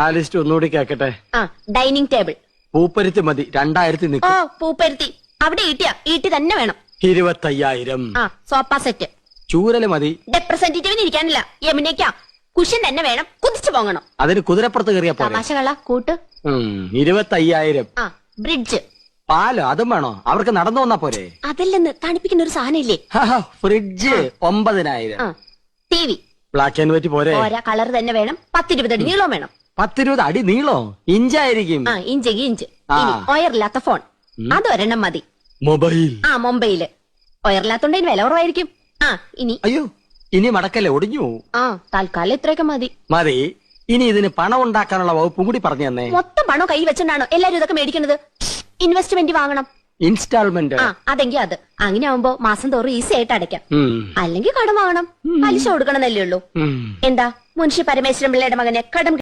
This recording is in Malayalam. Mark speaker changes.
Speaker 1: ആ ലിസ്റ്റ് ഒന്നുകൂടി കേക്കട്ടെ.
Speaker 2: ആ ഡൈനിങ് ടേബിൾ.
Speaker 1: പൂപ്പരുത്തി മതി, 2000
Speaker 2: ഓ
Speaker 1: നിൽക്കും.
Speaker 2: പൂപ്പരുത്തി അവിടെ ഈട്ടി തന്നെ വേണം.
Speaker 1: 25,000.
Speaker 2: ആ സോഫ സെറ്റ്.
Speaker 1: ചൂരല് മതി.
Speaker 2: റെപ്രസെന്റേറ്റീവിന് ഇരിക്കാനില്ല, യമുനയ്ക്കാ. കുഷൻ തന്നെ വേണം, കുതിച്ചു പോകണം.
Speaker 1: അതിന് കുതിരപ്പുറത്ത് കയറിയാ പോലെ.
Speaker 2: തമാശകള കൂട്ട്.
Speaker 1: 25,000.
Speaker 2: ആ ബ്രിഡ്ജ്.
Speaker 1: പാലോ അതും വേണോ? അവർക്ക് നടന്നു വന്നാ പോരെ?
Speaker 2: അതല്ലെന്ന് തണുപ്പിക്കുന്ന ഒരു സാധനം ഇല്ലേ?
Speaker 1: Fridge 9,000.
Speaker 2: T V.
Speaker 1: Black and white പോരെ?
Speaker 2: ഓരോ കളർ തന്നെ വേണം. 10-20 അടി നീളം വേണം.
Speaker 1: 10-20 അടി നീളോ? ഇഞ്ചായിരിക്കും.
Speaker 2: ഇഞ്ച്. ഇനി ഒയറില്ലാത്ത ഫോൺ, അതൊരെണ്ണം മതി.
Speaker 1: മൊബൈൽ.
Speaker 2: മൊബൈല്. ഒയറില്ലാത്തോണ്ട് വില കുറവായിരിക്കും. ഇനി
Speaker 1: അയ്യോ, ഇനി മടക്കല്ലേ, ഒടിഞ്ഞു.
Speaker 2: തൽക്കാലം ഇത്രയൊക്കെ മതി.
Speaker 1: മതി. ഇനി ഇതിന് പണം ഉണ്ടാക്കാനുള്ള വകുപ്പും കൂടി പറഞ്ഞു തന്നെ.
Speaker 2: മൊത്തം പണം കൈ വെച്ചിട്ടാണോ എല്ലാരും ഇതൊക്കെ മേടിക്കുന്നത്? ഇൻവെസ്റ്റ്മെന്റ് വാങ്ങണം.
Speaker 1: ഇൻസ്റ്റാൾമെന്റ്.
Speaker 2: അതെങ്കിൽ അത് അങ്ങനെ ആവുമ്പോ മാസം തോറും ഈസി ആയിട്ട് അടയ്ക്കാം. അല്ലെങ്കിൽ കടം വാങ്ങണം, പലിശ കൊടുക്കണമെന്നല്ലേ ഉള്ളൂ. എന്താ മുൻഷി പരമേശ്വരൻ പിള്ളയുടെ മകനെ കടം